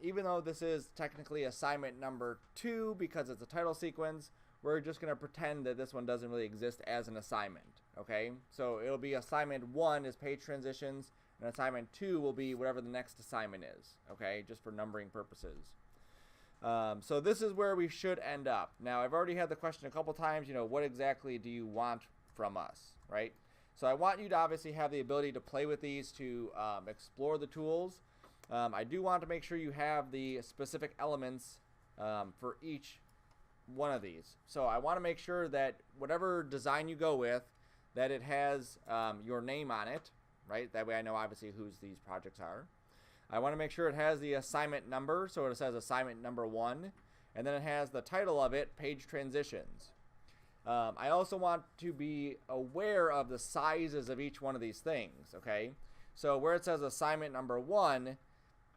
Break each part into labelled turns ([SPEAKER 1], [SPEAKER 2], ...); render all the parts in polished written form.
[SPEAKER 1] Even though this is technically assignment number 2 because it's a title sequence, we're just going to pretend that this one doesn't really exist as an assignment. Okay, so it'll be assignment 1 is page transitions, and assignment 2 will be whatever the next assignment is. Okay, just for numbering purposes. So this is where we should end up. Now, I've already had the question a couple times, what exactly do you want from us, right? So I want you to obviously have the ability to play with these, to explore the tools. I do want to make sure you have the specific elements for each one of these. So I want to make sure that whatever design you go with, that it has your name on it, right? That way I know obviously whose these projects are. I want to make sure it has the assignment number, so it says assignment number 1, and then it has the title of it, page transitions. I also want to be aware of the sizes of each one of these things, okay? So where it says assignment number 1,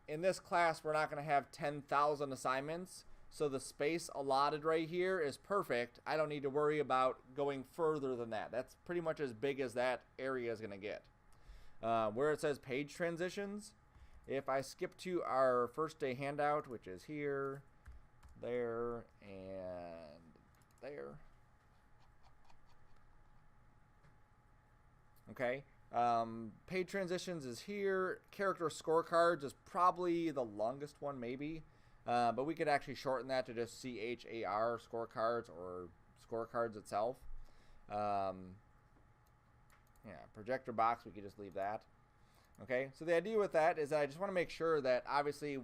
[SPEAKER 1] in this class we're not going to have 10,000 assignments, so the space allotted right here is perfect. I don't need to worry about going further than that. That's pretty much as big as that area is going to get. Where it says page transitions, if I skip to our first day handout, which is here, there, and there. Okay, page transitions is here. Character scorecards is probably the longest one, maybe. But we could actually shorten that to just CHAR, scorecards, or scorecards itself. Yeah, projector box, we could just leave that. Okay, so the idea with that is that I just want to make sure that obviously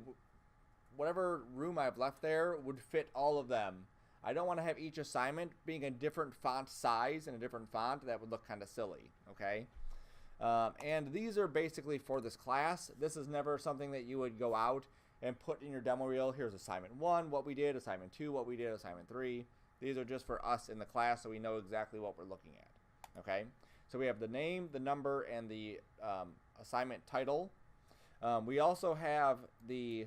[SPEAKER 1] whatever room I've left there would fit all of them. I don't want to have each assignment being a different font size and a different font. That would look kind of silly, okay? And these are basically for this class. This is never something that you would go out and put in your demo reel. Here's assignment 1, what we did, assignment 2, what we did, assignment 3. These are just for us in the class so we know exactly what we're looking at, okay? So we have the name, the number, and the assignment title. We also have the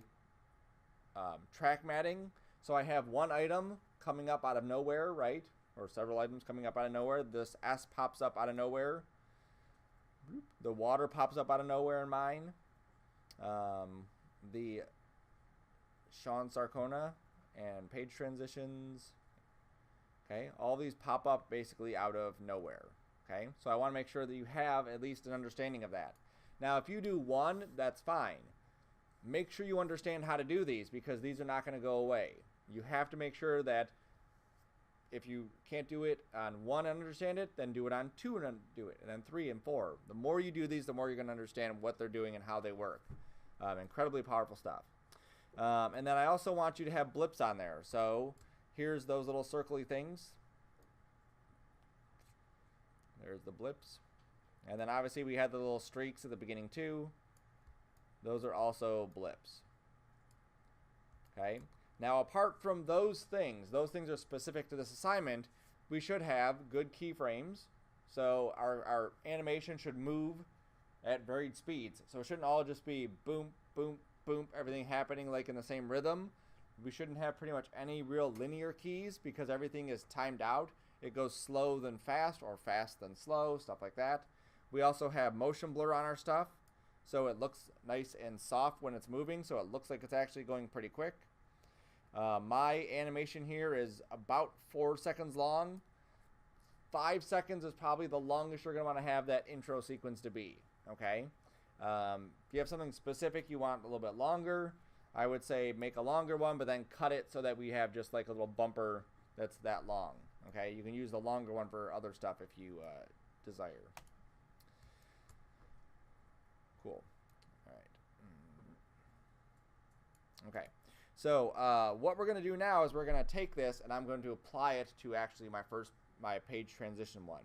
[SPEAKER 1] track matting. So I have one item coming up out of nowhere, right? Or several items coming up out of nowhere. This S pops up out of nowhere. The water pops up out of nowhere in mine. The Sean Sarcona and page transitions. Okay, all these pop up basically out of nowhere. Okay, so I want to make sure that you have at least an understanding of that. Now, if you do one, that's fine. Make sure you understand how to do these because these are not going to go away. You have to make sure that if you can't do it on 1 and understand it, then do it on 2 and do it, and then 3 and 4. The more you do these, the more you're going to understand what they're doing and how they work. Incredibly powerful stuff. And then I also want you to have blips on there. So here's those little circly things. There's the blips. And then obviously we had the little streaks at the beginning too. Those are also blips. Okay. Now apart from those things are specific to this assignment, we should have good keyframes. So our animation should move at varied speeds. So it shouldn't all just be boom, boom, boom, everything happening like in the same rhythm. We shouldn't have pretty much any real linear keys because everything is timed out. It goes slow then fast or fast then slow, stuff like that. We also have motion blur on our stuff, so it looks nice and soft when it's moving, so it looks like it's actually going pretty quick. My animation here is about 4 seconds long. 5 seconds is probably the longest you're going to want to have that intro sequence to be, okay? If you have something specific you want a little bit longer, I would say make a longer one, but then cut it so that we have just like a little bumper that's that long, okay? You can use the longer one for other stuff if you desire. Cool. All right. Okay. So what we're going to do now is we're going to take this and I'm going to apply it to actually my page transition one.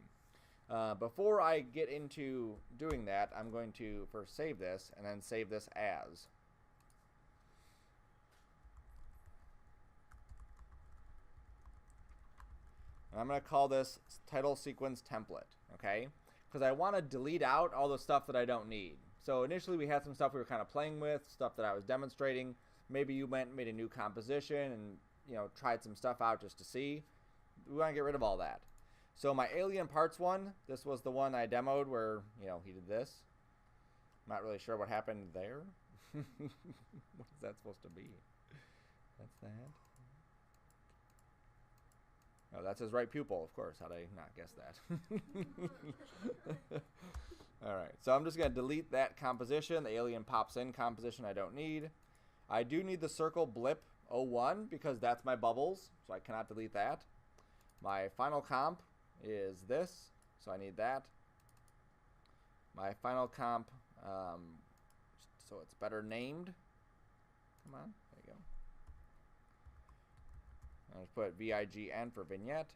[SPEAKER 1] Before I get into doing that, I'm going to first save this and then save this as. And I'm going to call this TitleSequence template, okay? Because I want to delete out all the stuff that I don't need. So initially we had some stuff we were kind of playing with, stuff that I was demonstrating. Maybe you went and made a new composition and tried some stuff out just to see. We want to get rid of all that. So my alien parts one, this was the one I demoed where he did this. I'm not really sure what happened there. What is that supposed to be? That's that. Oh, that's his right pupil, of course. How'd I not guess that? All right, so I'm just going to delete that composition. The alien pops in composition I don't need. I do need the circle blip 01 because that's my bubbles, so I cannot delete that. My final comp is this, so I need that. My final comp, so it's better named. Come on, there you go. I'll just put VIGN for vignette.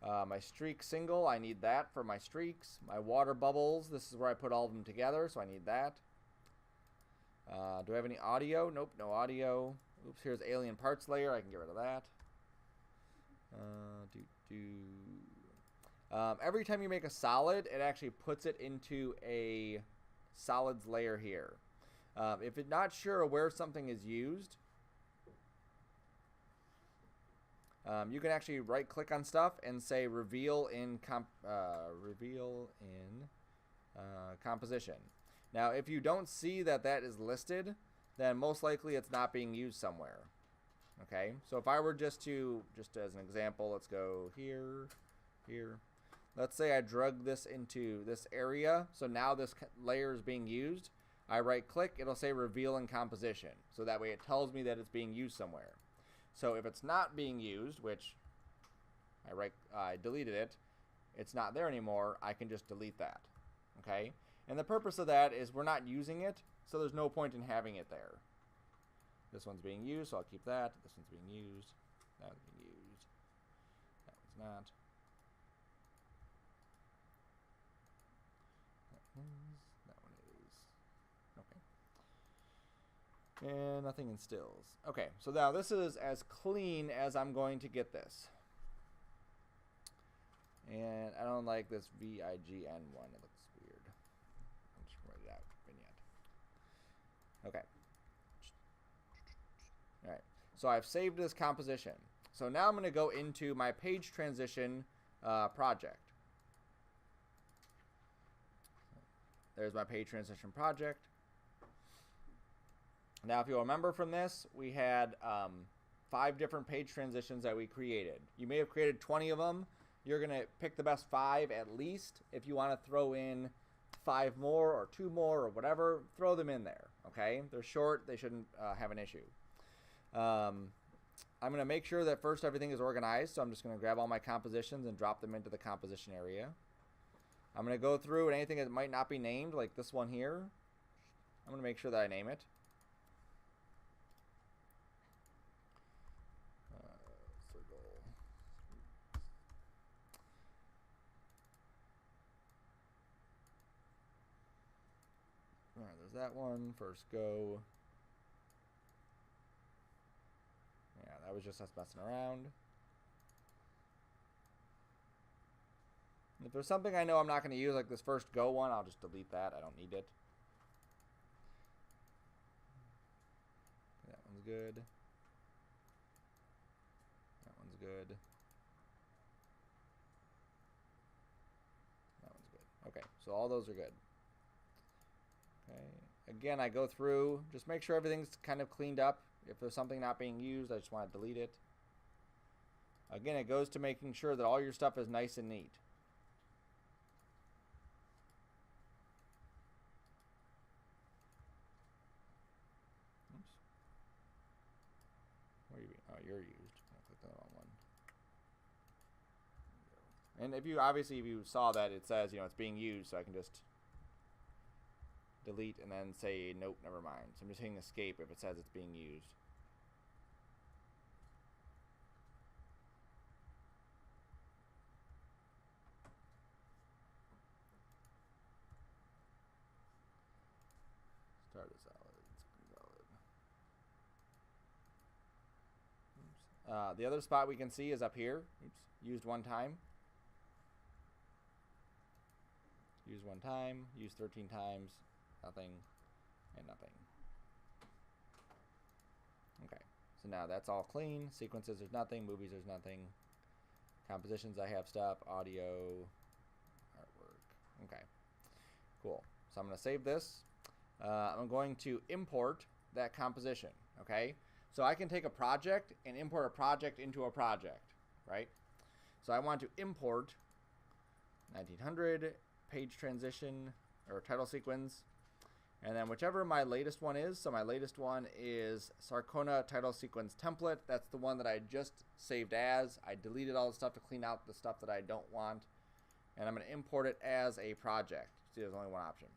[SPEAKER 1] My streak single, I need that for my streaks. My water bubbles, this is where I put all of them together, so I need that. Do I have any audio? Nope, no audio. Oops, here's alien parts layer. I can get rid of that. Every time you make a solid, it actually puts it into a solids layer here. If you're not sure where something is used, you can actually right-click on stuff and say reveal in composition. Now, if you don't see that that is listed, then most likely it's not being used somewhere. Okay, so if I were just as an example, let's go here, here. Let's say I drug this into this area, so now this layer is being used. I right-click, it'll say reveal in composition, so that way it tells me that it's being used somewhere. So if it's not being used, which I deleted it, it's not there anymore, I can just delete that. Okay? And the purpose of that is we're not using it, so there's no point in having it there. This one's being used, so I'll keep that. This one's being used. That one's being used. That one's not. That one is. Okay. And nothing in stills. Okay, so now this is as clean as I'm going to get this. And I don't like this VIGN one. It looks weird. I'm just going to write it out. Vignette. Okay. All right. So I've saved this composition. So now I'm going to go into my page transition project. There's my page transition project. Now, if you'll remember from this, we had 5 different page transitions that we created. You may have created 20 of them. You're going to pick the best 5 at least. If you want to throw in 5 more or 2 more or whatever, throw them in there. Okay? They're short. They shouldn't have an issue. I'm going to make sure that first everything is organized. So I'm just going to grab all my compositions and drop them into the composition area. I'm going to go through and anything that might not be named, like this one here, I'm going to make sure that I name it. Circle. All right, there's that one. First go. Yeah, that was just us messing around. If there's something I know I'm not going to use, like this first go one, I'll just delete that. I don't need it. That one's good. That one's good. That one's good. Okay, so all those are good. Okay. Again, I go through, just make sure everything's kind of cleaned up. If there's something not being used, I just want to delete it. Again, it goes to making sure that all your stuff is nice and neat. Oops. Where are you? Oh, you're used. I clicked on the wrong one. And if you obviously, if you saw that, it says, you know, it's being used, so I can just delete and then say nope, never mind. So I'm just hitting escape if it says it's being used. Start a solid. Oops. The other spot we can see is up here. Oops. Used one time. Used one time. Used 13 times. Nothing. And nothing. Okay. So now that's all clean. Sequences, there's nothing. Movies, there's nothing. Compositions, I have stuff. Audio. Artwork. Okay. Cool. So I'm going to save this. I'm going to import that composition, okay? So I can take a project and import a project into a project, right? So I want to import 1900 page transition or title sequence, and then whichever my latest one is. So my latest one is Sarcona title sequence template. That's the one that I just saved as. I deleted all the stuff to clean out the stuff that I don't want, and I'm going to import it as a project. See, there's only one option.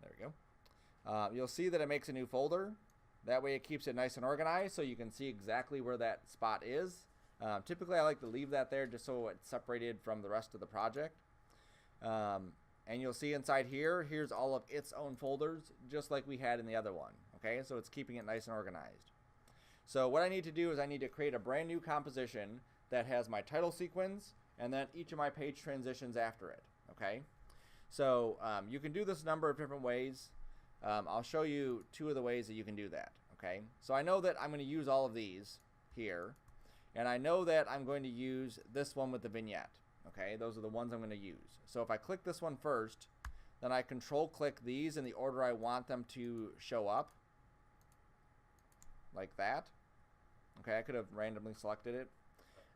[SPEAKER 1] There we go. You'll see that it makes a new folder. That way it keeps it nice and organized so you can see exactly where that spot is. Typically I like to leave that there just so it's separated from the rest of the project. And you'll see inside here, here's all of its own folders just like we had in the other one. Okay, so it's keeping it nice and organized. So what I need to do is I need to create a brand new composition that has my title sequence and then each of my page transitions after it. Okay, so you can do this a number of different ways. I'll show you two of the ways that you can do that. Okay, so I know that I'm going to use all of these here, and I know that I'm going to use this one with the vignette. Okay, those are the ones I'm going to use. So if I click this one first, then I control click these in the order I want them to show up, like that. Okay, I could have randomly selected it.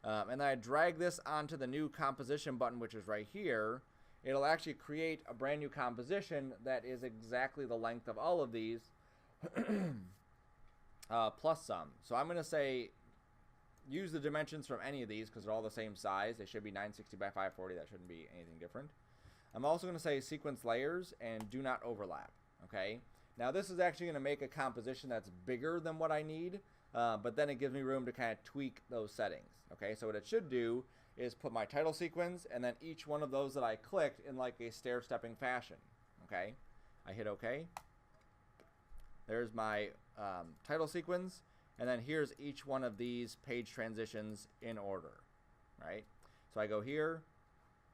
[SPEAKER 1] And then I drag this onto the new composition button, which is right here. It'll actually create a brand new composition that is exactly the length of all of these plus some. So I'm going to say use the dimensions from any of these because they're all the same size. They should be 960 by 540. That shouldn't be anything different. I'm also going to say sequence layers and do not overlap. Okay. Now this is actually going to make a composition that's bigger than what I need, but then it gives me room to kind of tweak those settings. Okay. So what it should do is put my title sequence and then each one of those that I clicked in like a stair-stepping fashion. Okay. I hit OK. There's my title sequence. And then here's each one of these page transitions in order, right? So I go here,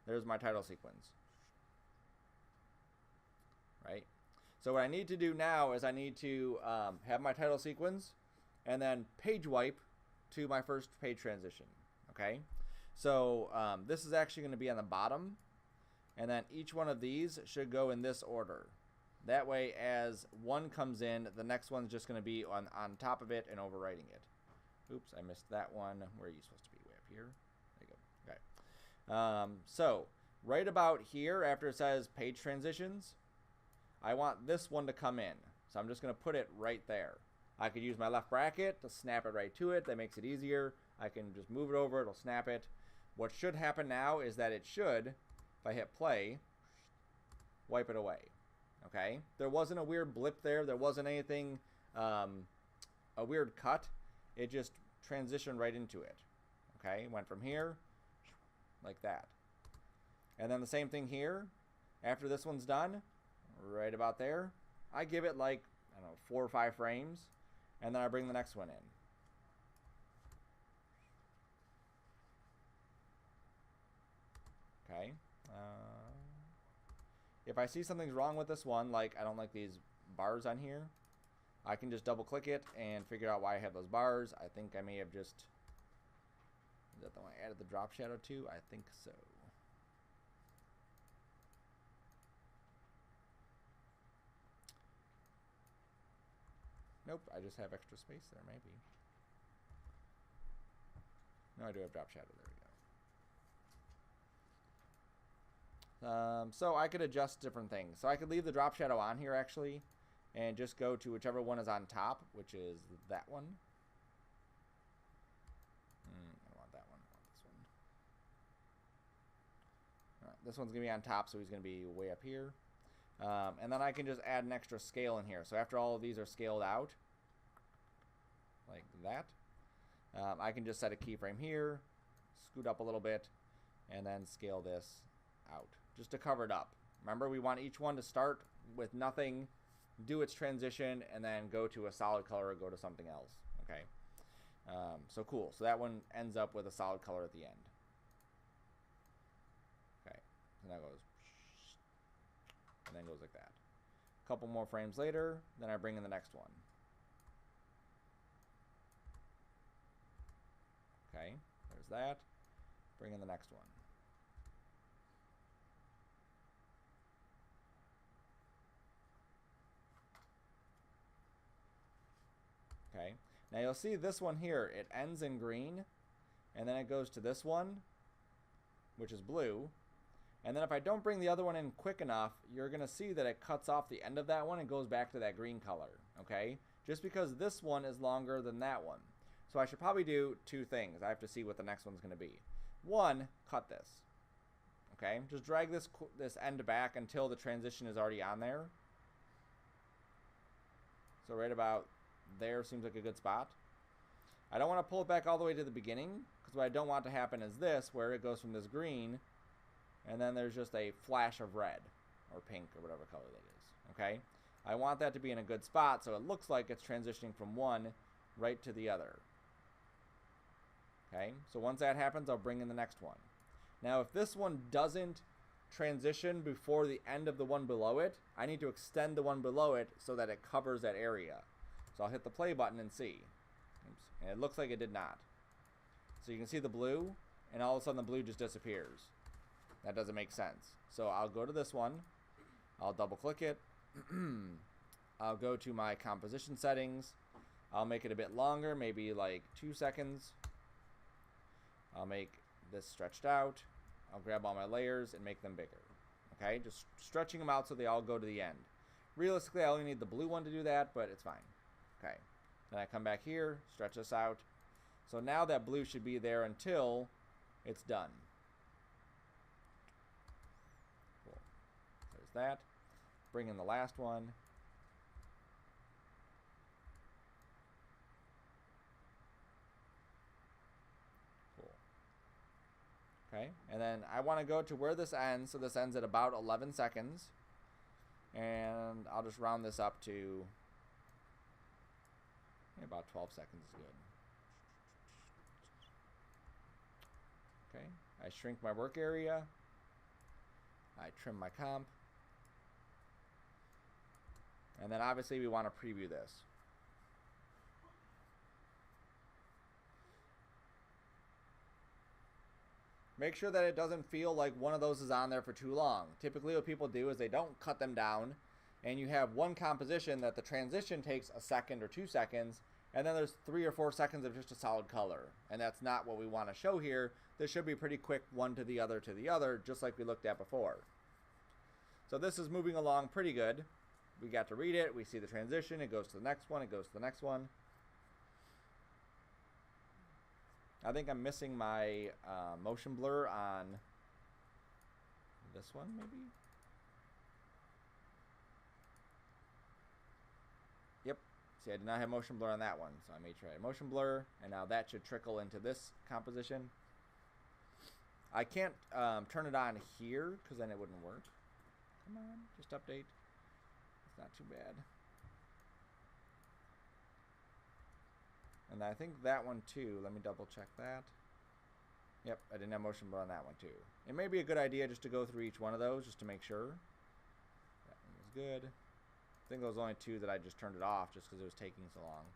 [SPEAKER 1] there's my title sequence, right? So what I need to do now is I need to have my title sequence and then page wipe to my first page transition, okay? So this is actually going to be on the bottom, and then each one of these should go in this order. That way, as one comes in, the next one's just going to be on top of it and overwriting it. Oops, I missed that one. Where are you supposed to be? Way up here? There you go. Okay. So, right about here, after it says page transitions, I want this one to come in. So I'm just going to put it right there. I could use my left bracket to snap it right to it. That makes it easier. I can just move it over. It'll snap it. What should happen now is that it should, if I hit play, wipe it away. Okay, there wasn't a weird blip there. There wasn't anything, a weird cut. It just transitioned right into it. Okay, went from here, like that. And then the same thing here. After this one's done, right about there, I give it like, I don't know, 4 or 5 frames, and then I bring the next one in. Okay. If I see something's wrong with this one, like I don't like these bars on here, I can just double click it and figure out why I have those bars. I think I may have just, is that the one I added the drop shadow to? I think so. Nope, I just have extra space there, maybe. No, I do have drop shadow. There we go. So I could adjust different things. So I could leave the drop shadow on here actually and just go to whichever one is on top, which is that one. I want that one. I want this one. All right, this one's going to be on top, so he's going to be way up here. And then I can just add an extra scale in here. So after all of these are scaled out, like that, I can just set a keyframe here, scoot up a little bit, and then scale this out just to cover it up. Remember, we want each one to start with nothing, do its transition, and then go to a solid color or go to something else. Okay, so cool. So that one ends up with a solid color at the end. Okay, so that goes, and then goes like that. A couple more frames later, then I bring in the next one. Okay, there's that. Bring in the next one. Okay. Now you'll see this one here, it ends in green, and then it goes to this one, which is blue. And then if I don't bring the other one in quick enough, you're going to see that it cuts off the end of that one and goes back to that green color, okay? Just because this one is longer than that one. So I should probably do two things. I have to see what the next one's going to be. One, cut this, okay? Just drag this end back until the transition is already on there. So right about there seems like a good spot. I don't want to pull it back all the way to the beginning, because what I don't want to happen is this, where it goes from this green, and then there's just a flash of red, or pink, or whatever color that is, okay? I want that to be in a good spot, so it looks like it's transitioning from one right to the other. Okay, so once that happens, I'll bring in the next one. Now, if this one doesn't transition before the end of the one below it, I need to extend the one below it so that it covers that area. So I'll hit the play button and see. Oops. And it looks like it did not. So you can see the blue, and all of a sudden the blue just disappears. That doesn't make sense. So I'll go to this one. I'll double click it. I'll go to my composition settings. I'll make it a bit longer, maybe like 2 seconds. I'll make this stretched out. I'll grab all my layers and make them bigger. Okay, just stretching them out so they all go to the end. Realistically, I only need the blue one to do that, but it's fine. Okay, then I come back here, stretch this out. So now that blue should be there until it's done. Cool. There's that. Bring in the last one. Okay, and then I want to go to where this ends, so this ends at about 11 seconds. And I'll just round this up to about 12 seconds is good. Okay, I shrink my work area. I trim my comp. And then obviously we want to preview this. Make sure that it doesn't feel like one of those is on there for too long. Typically what people do is they don't cut them down, and you have one composition that the transition takes a second or 2 seconds, and then there's 3 or 4 seconds of just a solid color. And that's not what we want to show here. This should be pretty quick, one to the other, just like we looked at before. So this is moving along pretty good. We got to read it, we see the transition, it goes to the next one, it goes to the next one. I think I'm missing my motion blur on this one, maybe? Yep. See, I did not have motion blur on that one, so I may try motion blur, and now that should trickle into this composition. I can't turn it on here, because then it wouldn't work. Come on, just update. It's not too bad. And I think that one too, let me double check that. Yep, I didn't have motion blur on that one too. It may be a good idea just to go through each one of those just to make sure. That one was good. I think those only 2 that I just turned it off just because it was taking so long.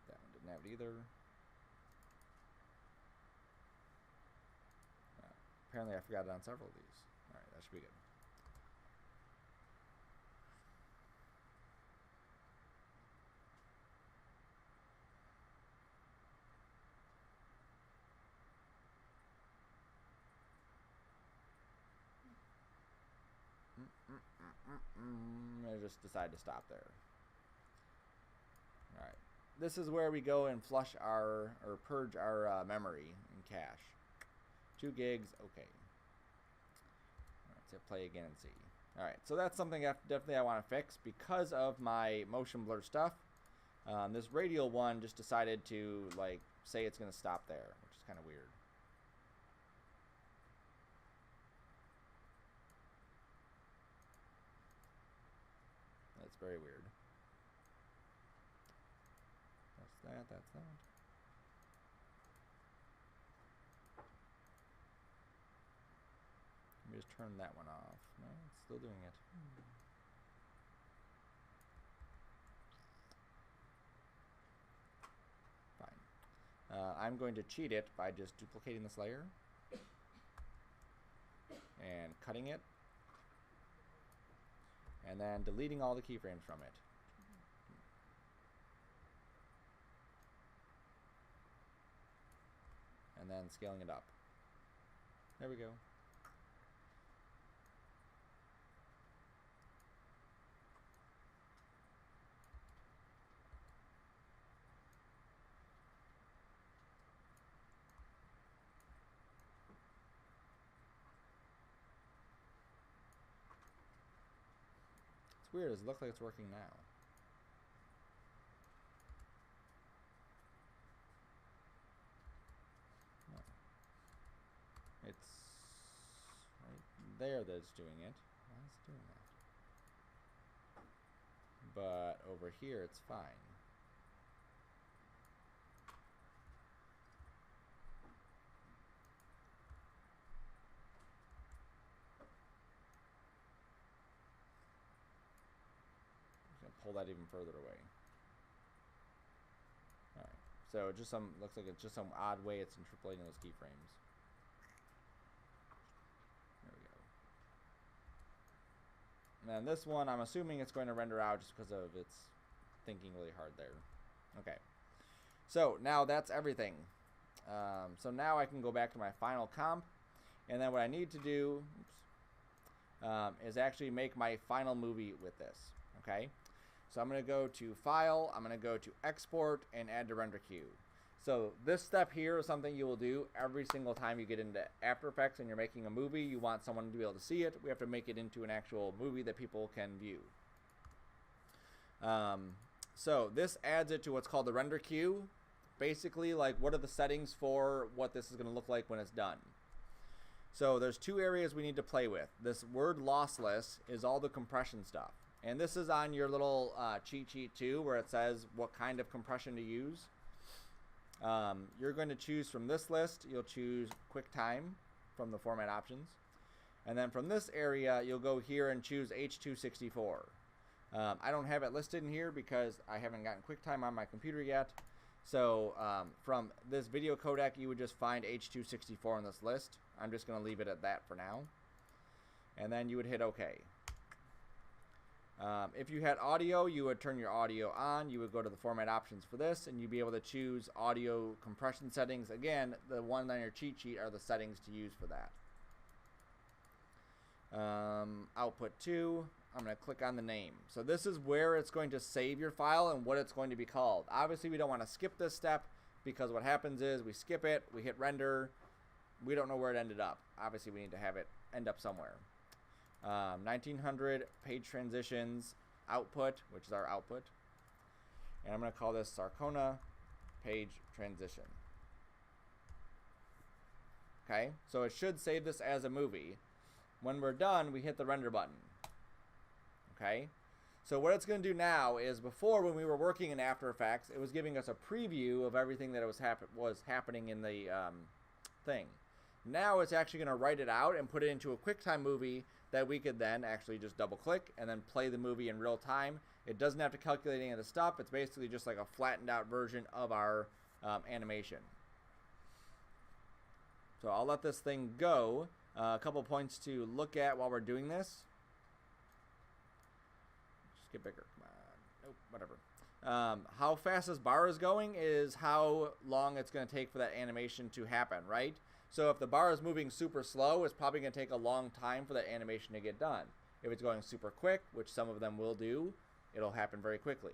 [SPEAKER 1] That one didn't have it either. Apparently I forgot it on several of these. Alright, that should be good. I just decide to stop there. Alright. This is where we go and flush our, or purge our memory and cache. 2 gigs, okay. Alright, so play again and see. Alright, so that's something definitely I want to fix because of my motion blur stuff. This radial one just decided to, like, say it's going to stop there, which is kind of weird. That's very weird. That's that, that's that. Let me just turn that one off. No, it's still doing it. Fine. I'm going to cheat it by just duplicating this layer and cutting it. And then deleting all the keyframes from it. and then scaling it up. There we go. It's weird. It looks like it's working now. It's right there that's doing it. Why is it doing that? But over here it's fine. I'm gonna pull that even further away. Alright. So just some looks like it's just some odd way it's interpolating those keyframes. And then this one, I'm assuming it's going to render out just because of its thinking really hard there. Okay. So now that's everything. So now I can go back to my final comp. And then what I need to do is actually make my final movie with this. Okay. So I'm going to go to File. I'm going to go to Export and Add to Render Queue. So this step here is something you will do every single time you get into After Effects and you're making a movie. You want someone to be able to see it. We have to make it into an actual movie that people can view. So this adds it to what's called the render queue. Basically, like, what are the settings for what this is going to look like when it's done? So there's two areas we need to play with. This word lossless is all the compression stuff. And this is on your little cheat sheet too, where it says what kind of compression to use. You're going to choose from this list. You'll choose QuickTime from the format options. And then from this area, you'll go here and choose H.264. I don't have it listed in here because I haven't gotten QuickTime on my computer yet. So from this video codec, you would just find H.264 on this list. I'm just going to leave it at that for now. And then you would hit OK. If you had audio, you would turn your audio on. You would go to the format options for this, and you'd be able to choose audio compression settings. Again, the one on your cheat sheet are the settings to use for that. Output 2, I'm going to click on the name. So this is where it's going to save your file and what it's going to be called. Obviously, we don't want to skip this step because what happens is we skip it, we hit render, we don't know where it ended up. Obviously, we need to have it end up somewhere. 1900 page transitions output, which is our output, and I'm going to call this Sarcona page transition. Okay, so it should save this as a movie. When we're done, we hit the render button. Okay, so what it's going to do now is, before, when we were working in After Effects, it was giving us a preview of everything that was happening in the thing. Now it's actually going to write it out and put it into a QuickTime movie that we could then actually just double click and then play the movie in real time. It doesn't have to calculate any of the stuff. It's basically just like a flattened out version of our animation. So I'll let this thing go. A couple points to look at while we're doing this. Just get bigger. Come on. Nope, whatever. How fast this bar is going is how long it's going to take for that animation to happen, right? So if the bar is moving super slow, it's probably going to take a long time for that animation to get done. If it's going super quick, which some of them will do, it'll happen very quickly.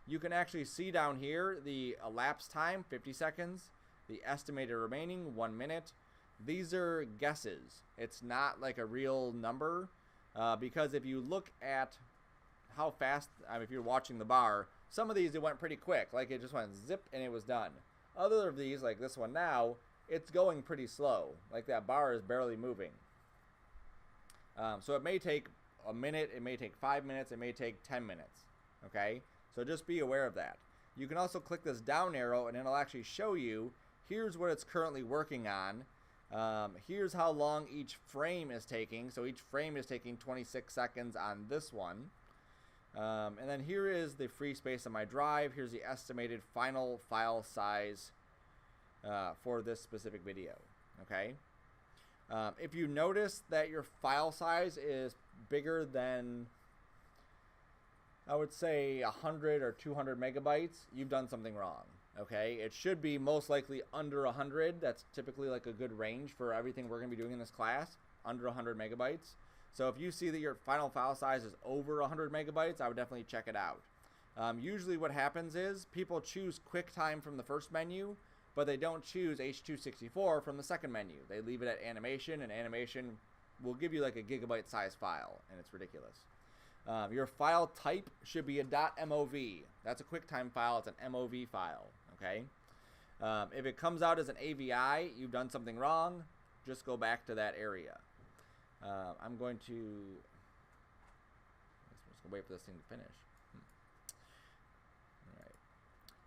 [SPEAKER 1] You can actually see down here the elapsed time, 50 seconds, the estimated remaining, 1 minute. These are guesses. It's not like a real number, because if you look at how fast, if you're watching the bar, some of these, it went pretty quick. Like, it just went zip and it was done. Other of these, like this one now, it's going pretty slow. Like, that bar is barely moving. So it may take a minute, it may take 5 minutes, it may take 10 minutes. Okay? So just be aware of that. You can also click this down arrow and it'll actually show you, here's what it's currently working on. Here's how long each frame is taking. So each frame is taking 26 seconds on this one. And then here is the free space on my drive. Here's the estimated final file size for this specific video. Okay. If you notice that your file size is bigger than, I would say, 100 or 200 megabytes, you've done something wrong. Okay, it should be most likely under 100. That's typically like a good range for everything we're going to be doing in this class, under 100 megabytes. So if you see that your final file size is over 100 megabytes, I would definitely check it out. Usually what happens is people choose QuickTime from the first menu, but they don't choose H.264 from the second menu. They leave it at animation, and animation will give you like a gigabyte size file, and it's ridiculous. Your file type should be a .mov. That's a QuickTime file. It's an MOV file. Okay. If it comes out as an AVI, you've done something wrong. Just go back to that area. I'm going to. Let's just wait for this thing to finish. All right.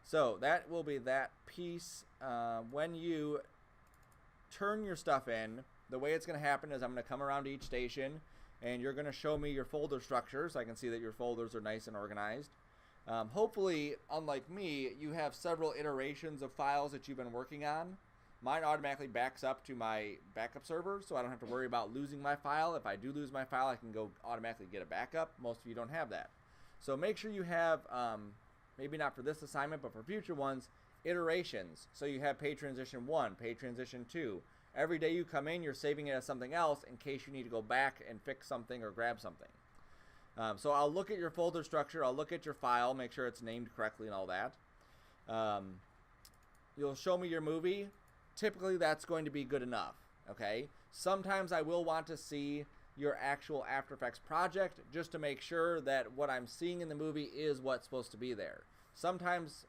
[SPEAKER 1] So that will be that piece. When you turn your stuff in, the way it's going to happen is I'm going to come around to each station, and you're going to show me your folder structure so I can see that your folders are nice and organized. Hopefully, unlike me, you have several iterations of files that you've been working on. Mine automatically backs up to my backup server, so I don't have to worry about losing my file. If I do lose my file, I can go automatically get a backup. Most of you don't have that. So make sure you have, maybe not for this assignment, but for future ones, iterations. So you have page transition 1, page transition 2. Every day you come in, you're saving it as something else in case you need to go back and fix something or grab something. So I'll look at your folder structure, I'll look at your file, make sure it's named correctly and all that. You'll show me your movie. Typically that's going to be good enough, okay? Sometimes I will want to see your actual After Effects project just to make sure that what I'm seeing in the movie is what's supposed to be there. Sometimes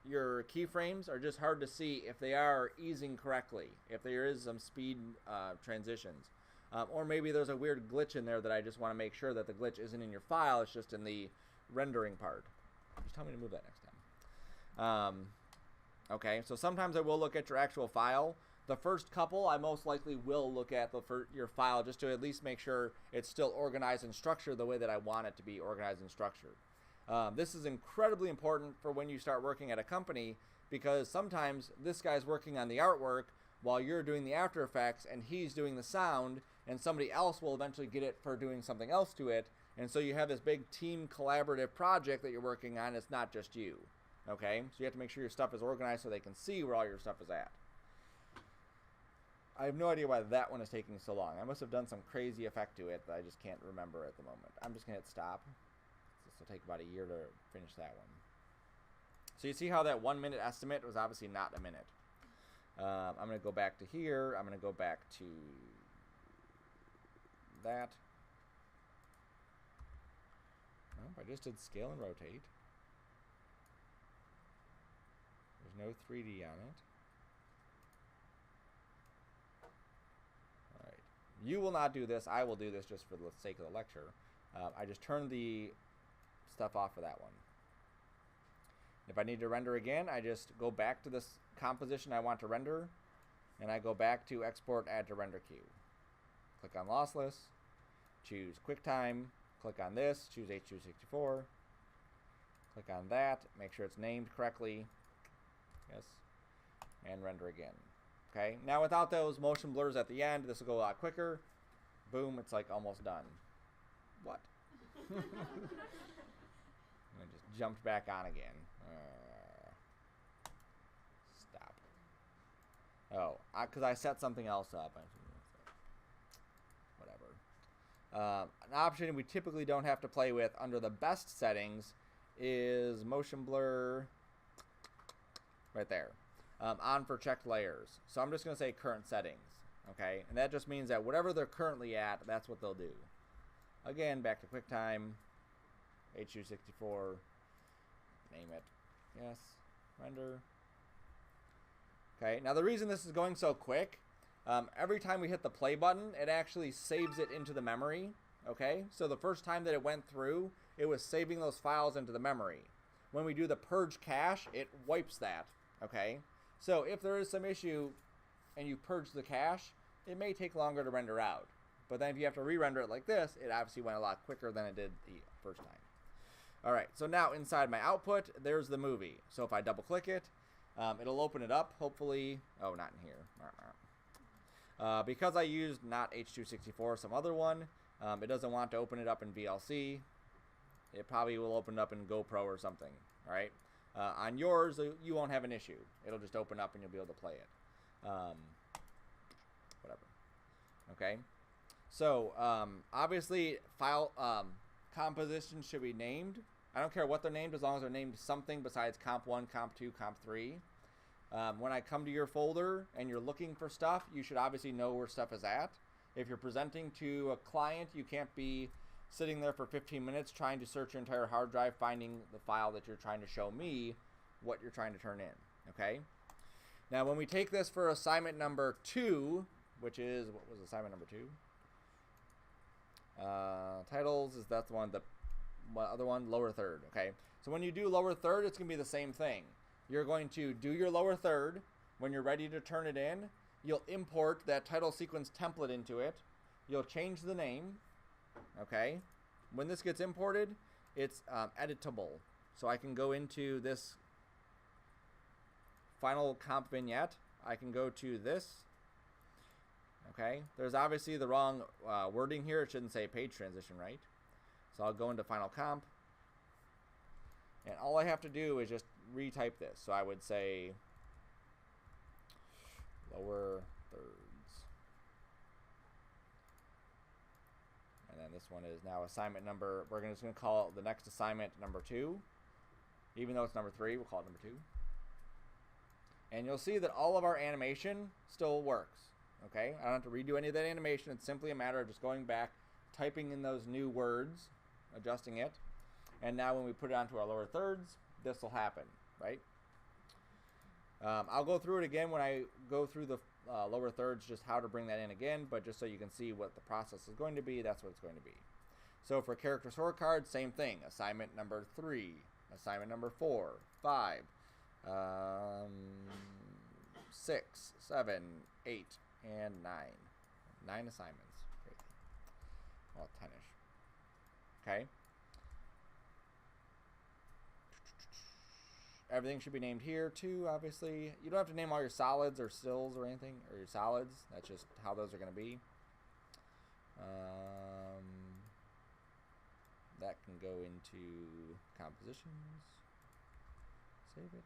[SPEAKER 1] your keyframes are just hard to see if they are easing correctly, if there is some speed transitions. Or maybe there's a weird glitch in there that I just want to make sure that the glitch isn't in your file, it's just in the rendering part. Just tell me to move that next time. Okay, so sometimes I will look at your actual file. The first couple, I most likely will look at your file just to at least make sure it's still organized and structured the way that I want it to be organized and structured. This is incredibly important for when you start working at a company, because sometimes this guy's working on the artwork while you're doing the After Effects and he's doing the sound, and somebody else will eventually get it for doing something else to it, and so you have this big team collaborative project that you're working on. It's not just you. Okay, so you have to make sure your stuff is organized so they can see where all your stuff is at. I have no idea why that one is taking so long. I must have done some crazy effect to it that I just can't remember at the moment. I'm just going to hit stop. This will take about a year to finish that one. So you see how that 1 minute estimate was obviously not a minute. I'm going to go back to here. I'm going to go back to that. Oh, I just did scale and rotate. There's no 3D on it. Alright. You will not do this. I will do this just for the sake of the lecture. I just turned the stuff off for that one. If I need to render again, I just go back to this composition I want to render, and I go back to Export, Add to Render Queue. Click on Lossless, choose QuickTime, click on this, choose H.264, click on that, make sure it's named correctly, yes, and render again. Okay, now without those motion blurs at the end, this will go a lot quicker. Boom, it's like almost done. What? I just jumped back on again. Stop. Oh, because I set something else up. Whatever. An option we typically don't have to play with under the best settings is motion blur right there. On for checked layers. So I'm just going to say current settings. Okay, and that just means that whatever they're currently at, that's what they'll do. Again, back to QuickTime, H.264, name it, yes, render. Okay, now the reason this is going so quick, every time we hit the play button, it actually saves it into the memory, okay? So the first time that it went through, it was saving those files into the memory. When we do the purge cache, it wipes that, okay? So if there is some issue and you purge the cache, it may take longer to render out. But then if you have to re-render it like this, it obviously went a lot quicker than it did the first time. Alright, so now inside my output, there's the movie. So if I double click it, it'll open it up, hopefully. Oh, not in here. Because I used not H.264, some other one, it doesn't want to open it up in VLC. It probably will open it up in GoPro or something. Alright, On yours, you won't have an issue. It'll just open up and you'll be able to play it. Whatever. Okay. So obviously, file compositions should be named. I don't care what they're named as long as they're named something besides comp 1, comp 2, comp 3. When I come to your folder and you're looking for stuff, you should obviously know where stuff is at. If you're presenting to a client, you can't be sitting there for 15 minutes trying to search your entire hard drive, finding the file that you're trying to show me what you're trying to turn in. Okay. Now, when we take this for assignment number 2, which is, what was assignment number 2? Titles, is that the one, the other one, lower third. Okay. So when you do lower third, it's going to be the same thing. You're going to do your lower third. When you're ready to turn it in, you'll import that title sequence template into it. You'll change the name. Okay. When this gets imported, it's editable. So I can go into this final comp vignette. I can go to this. Okay. There's obviously the wrong wording here. It shouldn't say page transition, right? So I'll go into final comp. And all I have to do is just retype this. So I would say lower thirds. And then this one is now assignment number. We're just going to call the next assignment number 2. Even though it's number 3, we'll call it number 2. And you'll see that all of our animation still works. Okay? I don't have to redo any of that animation. It's simply a matter of just going back, typing in those new words, adjusting it. And now when we put it onto our lower thirds, this will happen, right? I'll go through it again when I go through the lower thirds, just how to bring that in again, but just so you can see what the process is going to be, that's what it's going to be. So for character scorecard, same thing. Assignment number 3, assignment number 4, 5, 6, 7, 8, and 9. 9 assignments. Crazy. Well, 10-ish. Okay. Everything should be named here too, obviously. You don't have to name all your solids or stills or anything, or your solids. That's just how those are going to be. That can go into compositions. Save it.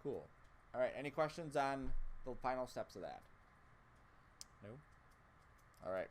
[SPEAKER 1] Cool. All right, any questions on the final steps of that? No? All right.